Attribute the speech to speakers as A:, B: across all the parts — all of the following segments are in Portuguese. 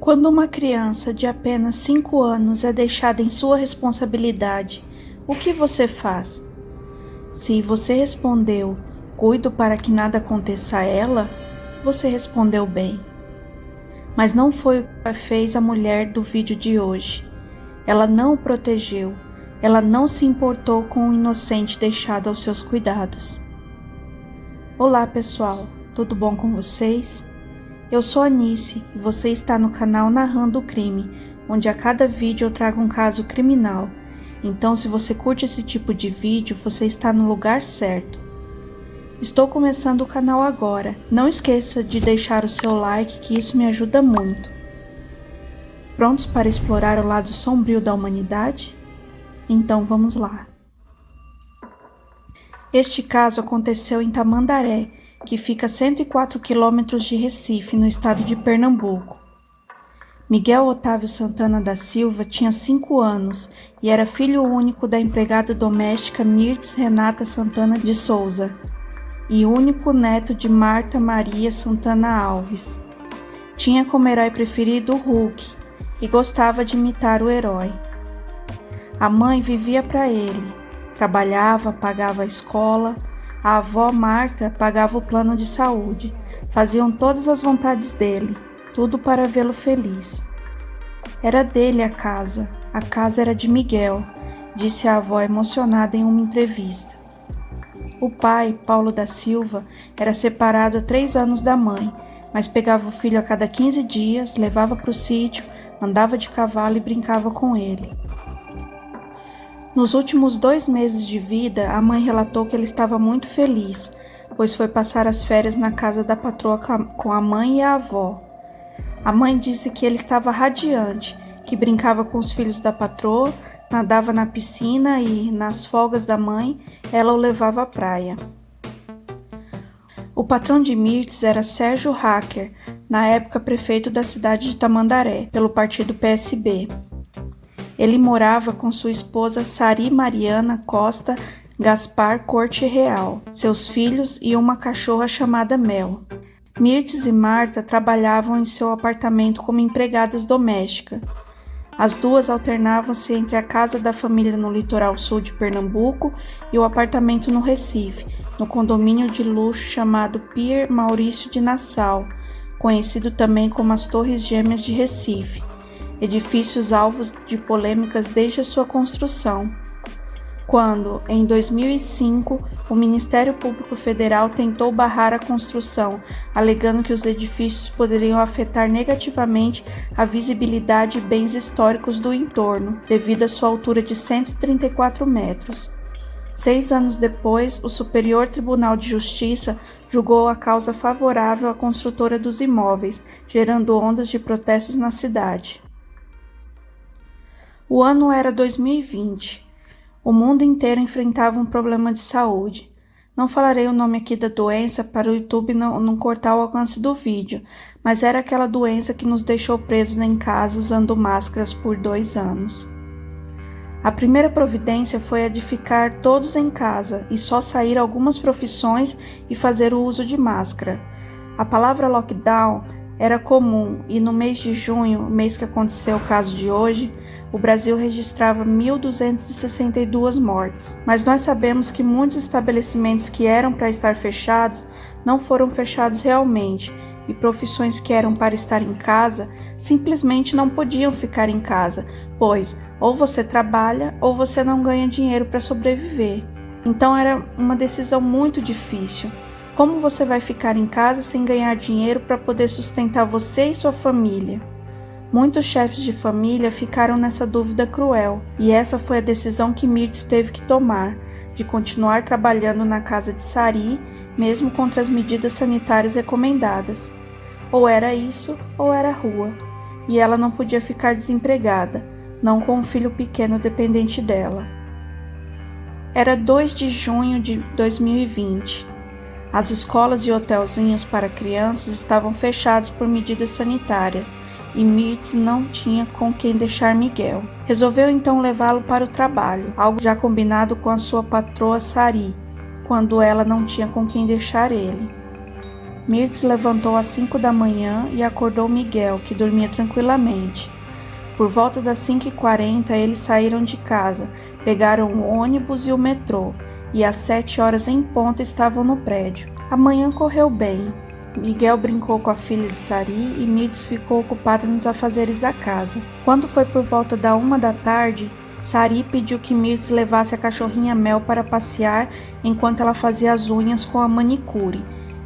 A: Quando uma criança de apenas 5 anos é deixada em sua responsabilidade, o que você faz? Se você respondeu, cuido para que nada aconteça a ela, você respondeu bem. Mas não foi o que fez a mulher do vídeo de hoje. Ela não o protegeu, ela não se importou com o inocente deixado aos seus cuidados. Olá pessoal, tudo bom com vocês? Eu sou a Anice e você está no canal Narrando o Crime, onde a cada vídeo eu trago um caso criminal. Então, se você curte esse tipo de vídeo, você está no lugar certo. Estou começando o canal agora. Não esqueça de deixar o seu like, que isso me ajuda muito. Prontos para explorar o lado sombrio da humanidade? Então vamos lá. Este caso aconteceu em Tamandaré, que fica a 104 quilômetros de Recife, no estado de Pernambuco. Miguel Otávio Santana da Silva tinha 5 anos e era filho único da empregada doméstica Mirtes Renata Santana de Souza e único neto de Marta Maria Santana Alves. Tinha como herói preferido o Hulk e gostava de imitar o herói. A mãe vivia para ele, trabalhava, pagava a escola. A avó Marta pagava o plano de saúde, faziam todas as vontades dele, tudo para vê-lo feliz. Era dele a casa era de Miguel, disse a avó emocionada em uma entrevista. O pai, Paulo da Silva, era separado há 3 anos da mãe, mas pegava o filho a cada 15 dias, levava para o sítio, andava de cavalo e brincava com ele. Nos últimos 2 meses de vida, a mãe relatou que ele estava muito feliz, pois foi passar as férias na casa da patroa com a mãe e a avó. A mãe disse que ele estava radiante, que brincava com os filhos da patroa, nadava na piscina e, nas folgas da mãe, ela o levava à praia. O patrão de Mirtes era Sérgio Hacker, na época prefeito da cidade de Tamandaré, pelo partido PSB. Ele morava com sua esposa Sari Mariana Costa Gaspar Corte Real, seus filhos e uma cachorra chamada Mel. Mirtes e Marta trabalhavam em seu apartamento como empregadas domésticas. As duas alternavam-se entre a casa da família no litoral sul de Pernambuco e o apartamento no Recife, no condomínio de luxo chamado Pier Maurício de Nassau, conhecido também como as Torres Gêmeas de Recife. Edifícios alvos de polêmicas desde a sua construção. Quando, em 2005, o Ministério Público Federal tentou barrar a construção, alegando que os edifícios poderiam afetar negativamente a visibilidade e bens históricos do entorno, devido à sua altura de 134 metros. 6 anos depois, o Superior Tribunal de Justiça julgou a causa favorável à construtora dos imóveis, gerando ondas de protestos na cidade. O ano era 2020. O mundo inteiro enfrentava um problema de saúde. Não falarei o nome aqui da doença para o YouTube não cortar o alcance do vídeo, mas era aquela doença que nos deixou presos em casa usando máscaras por 2 anos. A primeira providência foi a de ficar todos em casa e só sair algumas profissões e fazer o uso de máscara. A palavra lockdown era comum e no mês de junho, mês que aconteceu o caso de hoje, o Brasil registrava 1.262 mortes. Mas nós sabemos que muitos estabelecimentos que eram para estar fechados não foram fechados realmente e profissões que eram para estar em casa simplesmente não podiam ficar em casa, pois ou você trabalha ou você não ganha dinheiro para sobreviver. Então era uma decisão muito difícil. Como você vai ficar em casa sem ganhar dinheiro para poder sustentar você e sua família? Muitos chefes de família ficaram nessa dúvida cruel, e essa foi a decisão que Mirtes teve que tomar, de continuar trabalhando na casa de Sari, mesmo contra as medidas sanitárias recomendadas. Ou era isso, ou era rua, e ela não podia ficar desempregada, não com um filho pequeno dependente dela. Era 2 de junho de 2020. As escolas e hotelzinhos para crianças estavam fechados por medida sanitária e Mirtes não tinha com quem deixar Miguel. Resolveu então levá-lo para o trabalho, algo já combinado com a sua patroa Sari, quando ela não tinha com quem deixar ele. Mirtz levantou às 5 da manhã e acordou Miguel, que dormia tranquilamente. Por volta das 5h40, eles saíram de casa, pegaram o ônibus e o metrô, e às 7 horas em ponto estavam no prédio. A manhã correu bem. Miguel brincou com a filha de Sari e Mirtz ficou ocupada nos afazeres da casa. Quando foi por volta da 1 da tarde, Sari pediu que Mirtz levasse a cachorrinha Mel para passear enquanto ela fazia as unhas com a manicure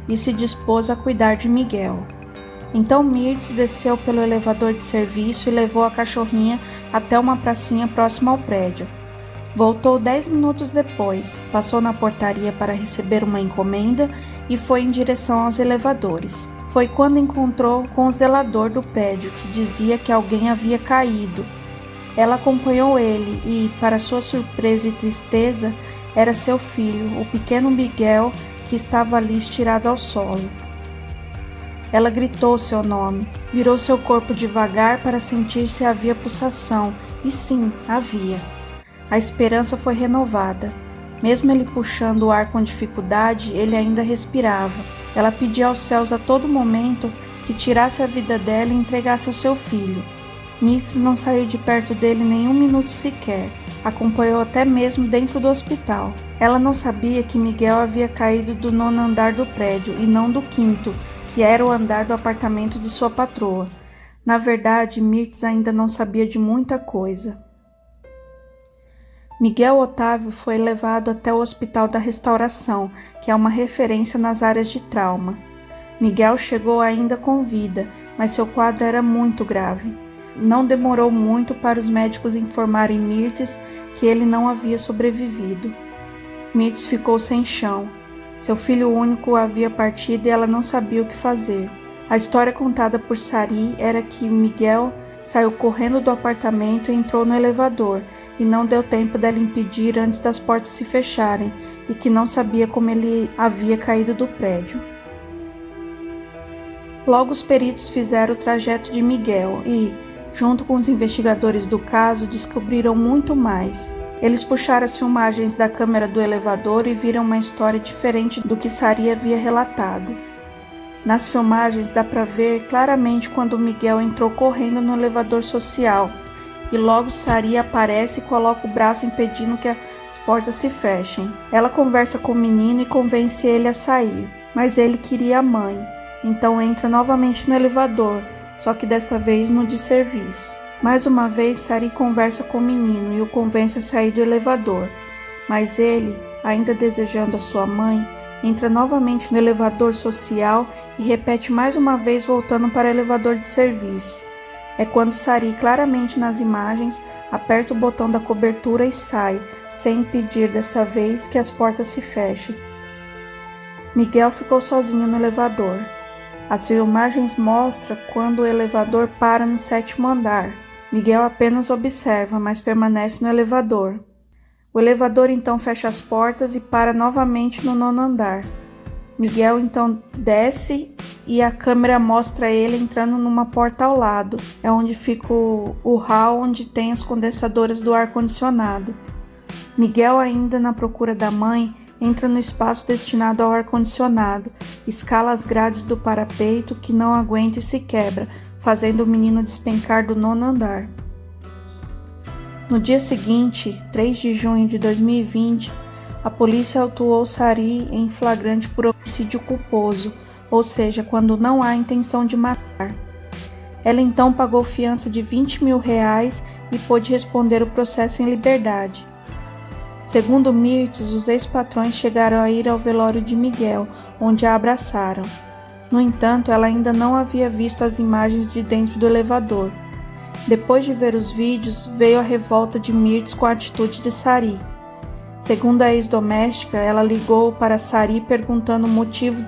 A: e se dispôs a cuidar de Miguel. Então Mirtz desceu pelo elevador de serviço e levou a cachorrinha até uma pracinha próxima ao prédio. Voltou 10 minutos depois, passou na portaria para receber uma encomenda e foi em direção aos elevadores. Foi quando encontrou com o zelador do prédio, que dizia que alguém havia caído. Ela acompanhou ele e, para sua surpresa e tristeza, era seu filho, o pequeno Miguel, que estava ali estirado ao solo. Ela gritou seu nome, virou seu corpo devagar para sentir se havia pulsação, e sim, havia. A esperança foi renovada. Mesmo ele puxando o ar com dificuldade, ele ainda respirava. Ela pedia aos céus a todo momento que tirasse a vida dela e entregasse ao seu filho. Mirtz não saiu de perto dele nem um minuto sequer. Acompanhou até mesmo dentro do hospital. Ela não sabia que Miguel havia caído do 9º andar do prédio e não do 5º, que era o andar do apartamento de sua patroa. Na verdade, Mirtz ainda não sabia de muita coisa. Miguel Otávio foi levado até o Hospital da Restauração, que é uma referência nas áreas de trauma. Miguel chegou ainda com vida, mas seu quadro era muito grave. Não demorou muito para os médicos informarem Mirtz que ele não havia sobrevivido. Mirtz ficou sem chão. Seu filho único havia partido e ela não sabia o que fazer. A história contada por Sari era que Miguel saiu correndo do apartamento e entrou no elevador, e não deu tempo dela impedir antes das portas se fecharem, e que não sabia como ele havia caído do prédio. Logo os peritos fizeram o trajeto de Miguel e, junto com os investigadores do caso, descobriram muito mais. Eles puxaram as filmagens da câmera do elevador e viram uma história diferente do que Sari havia relatado. Nas filmagens dá para ver claramente quando Miguel entrou correndo no elevador social e logo Sari aparece e coloca o braço impedindo que as portas se fechem. Ela conversa com o menino e convence ele a sair, mas ele queria a mãe, então entra novamente no elevador, só que desta vez no de serviço. Mais uma vez Sari conversa com o menino e o convence a sair do elevador, mas ele, ainda desejando a sua mãe, entra novamente no elevador social e repete mais uma vez voltando para o elevador de serviço. É quando Sari, claramente nas imagens, aperta o botão da cobertura e sai, sem impedir dessa vez que as portas se fechem. Miguel ficou sozinho no elevador. As filmagens mostram quando o elevador para no 7º andar. Miguel apenas observa, mas permanece no elevador. O elevador então fecha as portas e para novamente no 9º andar. Miguel então desce e a câmera mostra ele entrando numa porta ao lado. É onde fica o hall onde tem os condensadores do ar-condicionado. Miguel, ainda na procura da mãe, entra no espaço destinado ao ar-condicionado, escala as grades do parapeito que não aguenta e se quebra, fazendo o menino despencar do 9º andar. No dia seguinte, 3 de junho de 2020, a polícia autuou Sari em flagrante por homicídio culposo, ou seja, quando não há intenção de matar. Ela então pagou fiança de R$20 mil e pôde responder o processo em liberdade. Segundo Mirtz, os ex-patrões chegaram a ir ao velório de Miguel, onde a abraçaram. No entanto, ela ainda não havia visto as imagens de dentro do elevador. Depois de ver os vídeos, veio a revolta de Mirtz com a atitude de Sari. Segundo a ex-doméstica, ela ligou para Sari perguntando o motivo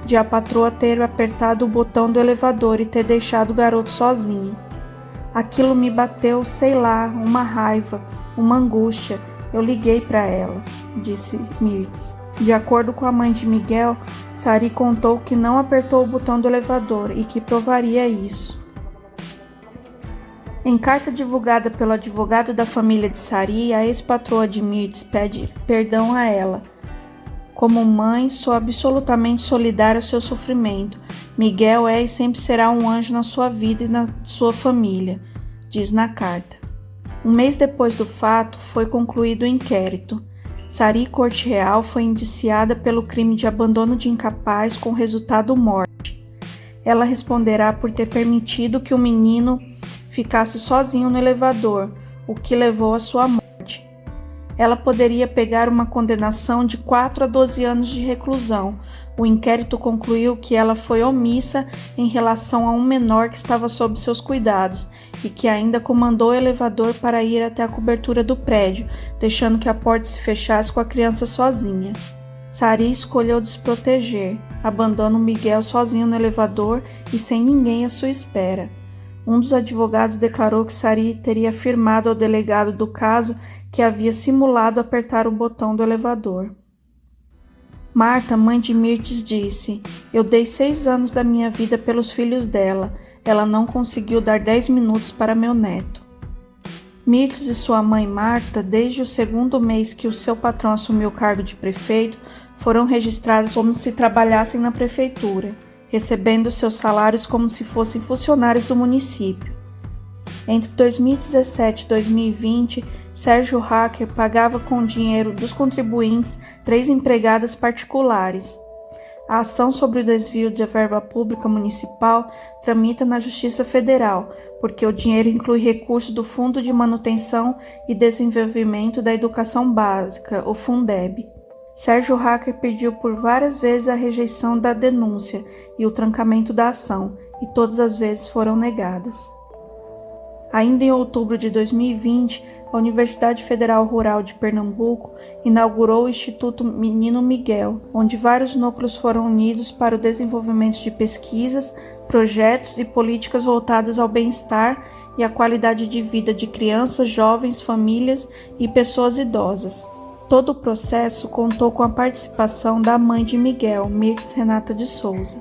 A: de a patroa ter apertado o botão do elevador e ter deixado o garoto sozinho. Aquilo me bateu, sei lá, uma raiva, uma angústia. Eu liguei para ela, disse Mirtz. De acordo com a mãe de Miguel, Sari contou que não apertou o botão do elevador e que provaria isso. Em carta divulgada pelo advogado da família de Sari, a ex-patroa de Mirtz pede perdão a ela. Como mãe, sou absolutamente solidária ao seu sofrimento. Miguel é e sempre será um anjo na sua vida e na sua família, diz na carta. Um mês depois do fato, foi concluído o inquérito. Sari Corte Real foi indiciada pelo crime de abandono de incapaz com resultado morte. Ela responderá por ter permitido que o menino ficasse sozinho no elevador, o que levou à sua morte. Ela poderia pegar uma condenação de 4 a 12 anos de reclusão. O inquérito concluiu que ela foi omissa em relação a um menor que estava sob seus cuidados e que ainda comandou o elevador para ir até a cobertura do prédio, deixando que a porta se fechasse com a criança sozinha. Sari escolheu desproteger, abandona o Miguel sozinho no elevador e sem ninguém à sua espera. Um dos advogados declarou que Sari teria afirmado ao delegado do caso que havia simulado apertar o botão do elevador. Marta, mãe de Mirtes, disse: "Eu dei 6 anos da minha vida pelos filhos dela. Ela não conseguiu dar 10 minutos para meu neto." Mirtes e sua mãe Marta, desde o 2º mês que o seu patrão assumiu o cargo de prefeito, foram registradas como se trabalhassem na prefeitura, recebendo seus salários como se fossem funcionários do município. Entre 2017 e 2020, Sérgio Hacker pagava com dinheiro dos contribuintes 3 empregadas particulares. A ação sobre o desvio de verba pública municipal tramita na Justiça Federal, porque o dinheiro inclui recursos do Fundo de Manutenção e Desenvolvimento da Educação Básica, o Fundeb. Sérgio Hacker pediu por várias vezes a rejeição da denúncia e o trancamento da ação, e todas as vezes foram negadas. Ainda em outubro de 2020, a Universidade Federal Rural de Pernambuco inaugurou o Instituto Menino Miguel, onde vários núcleos foram unidos para o desenvolvimento de pesquisas, projetos e políticas voltadas ao bem-estar e à qualidade de vida de crianças, jovens, famílias e pessoas idosas. Todo o processo contou com a participação da mãe de Miguel, Mirtes Renata de Souza.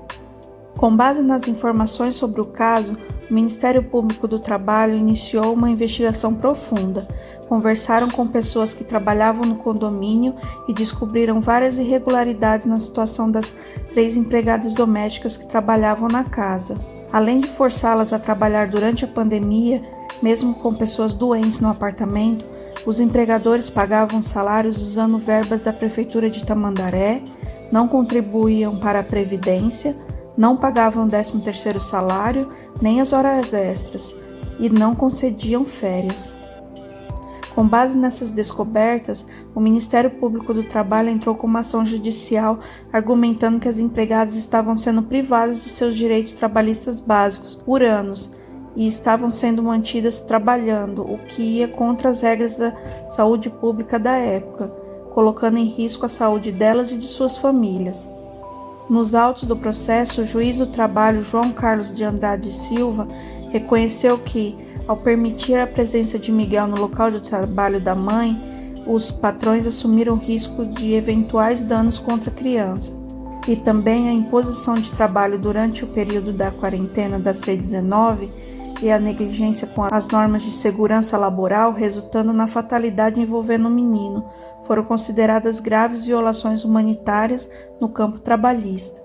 A: Com base nas informações sobre o caso, o Ministério Público do Trabalho iniciou uma investigação profunda. Conversaram com pessoas que trabalhavam no condomínio e descobriram várias irregularidades na situação das 3 empregadas domésticas que trabalhavam na casa. Além de forçá-las a trabalhar durante a pandemia, mesmo com pessoas doentes no apartamento, os empregadores pagavam salários usando verbas da Prefeitura de Tamandaré, não contribuíam para a Previdência, não pagavam 13º salário, nem as horas extras, e não concediam férias. Com base nessas descobertas, o Ministério Público do Trabalho entrou com uma ação judicial argumentando que as empregadas estavam sendo privadas de seus direitos trabalhistas básicos por anos e estavam sendo mantidas trabalhando, o que ia contra as regras da saúde pública da época, colocando em risco a saúde delas e de suas famílias. Nos autos do processo, o juiz do trabalho João Carlos de Andrade Silva reconheceu que, ao permitir a presença de Miguel no local de trabalho da mãe, os patrões assumiram o risco de eventuais danos contra a criança, e também a imposição de trabalho durante o período da quarentena da C-19 e a negligência com as normas de segurança laboral, resultando na fatalidade envolvendo o menino, foram consideradas graves violações humanitárias no campo trabalhista.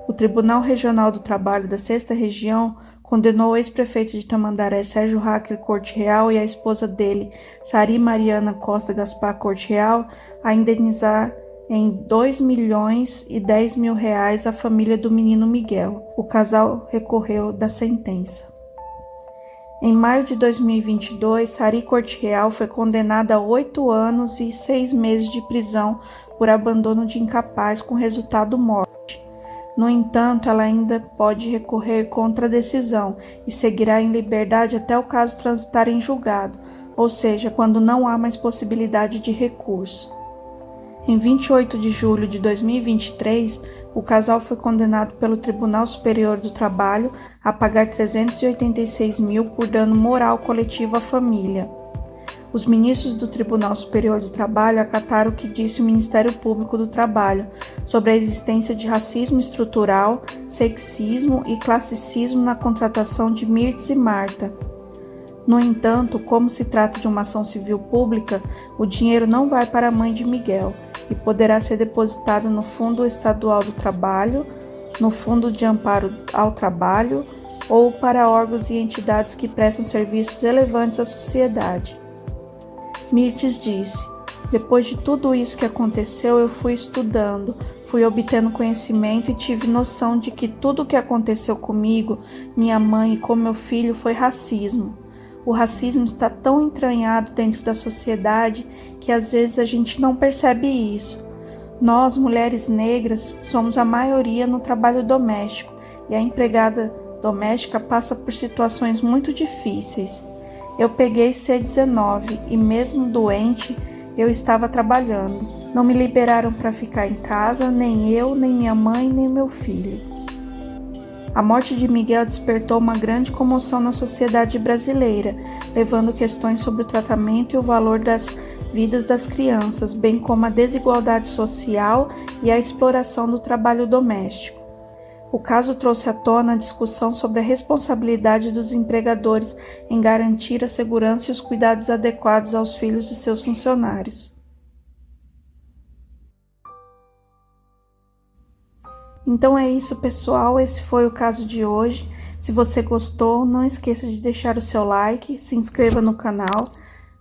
A: O Tribunal Regional do Trabalho da 6ª Região condenou o ex-prefeito de Tamandaré, Sérgio Hacker Corte Real, e a esposa dele, Sari Mariana Costa Gaspar Corte Real, a indenizar em R$ 2.010.000 a família do menino Miguel. O casal recorreu da sentença. Em maio de 2022, Sari Corte Real foi condenada a 8 anos e 6 meses de prisão por abandono de incapaz com resultado morte. No entanto, ela ainda pode recorrer contra a decisão e seguirá em liberdade até o caso transitar em julgado, ou seja, quando não há mais possibilidade de recurso. Em 28 de julho de 2023, o casal foi condenado pelo Tribunal Superior do Trabalho a pagar R$ 386 mil por dano moral coletivo à família. Os ministros do Tribunal Superior do Trabalho acataram o que disse o Ministério Público do Trabalho sobre a existência de racismo estrutural, sexismo e classicismo na contratação de Mirtes e Marta. No entanto, como se trata de uma ação civil pública, o dinheiro não vai para a mãe de Miguel, e poderá ser depositado no Fundo Estadual do Trabalho, no Fundo de Amparo ao Trabalho ou para órgãos e entidades que prestam serviços relevantes à sociedade. Mirtes disse: depois de tudo isso que aconteceu, eu fui estudando, fui obtendo conhecimento e tive noção de que tudo o que aconteceu comigo, minha mãe e com meu filho foi racismo. O racismo está tão entranhado dentro da sociedade que às vezes a gente não percebe isso. Nós, mulheres negras, somos a maioria no trabalho doméstico e a empregada doméstica passa por situações muito difíceis. Eu peguei C19 e mesmo doente, eu estava trabalhando. Não me liberaram para ficar em casa, nem eu, nem minha mãe, nem meu filho. A morte de Miguel despertou uma grande comoção na sociedade brasileira, levando questões sobre o tratamento e o valor das vidas das crianças, bem como a desigualdade social e a exploração do trabalho doméstico. O caso trouxe à tona a discussão sobre a responsabilidade dos empregadores em garantir a segurança e os cuidados adequados aos filhos de seus funcionários. Então é isso, pessoal, esse foi o caso de hoje. Se você gostou, não esqueça de deixar o seu like, se inscreva no canal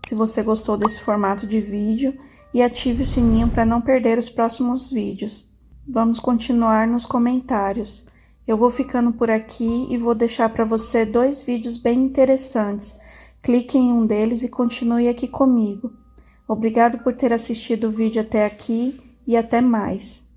A: se você gostou desse formato de vídeo e ative o sininho para não perder os próximos vídeos. Vamos continuar nos comentários. Eu vou ficando por aqui e vou deixar para você 2 vídeos bem interessantes. Clique em um deles e continue aqui comigo. Obrigado por ter assistido o vídeo até aqui e até mais.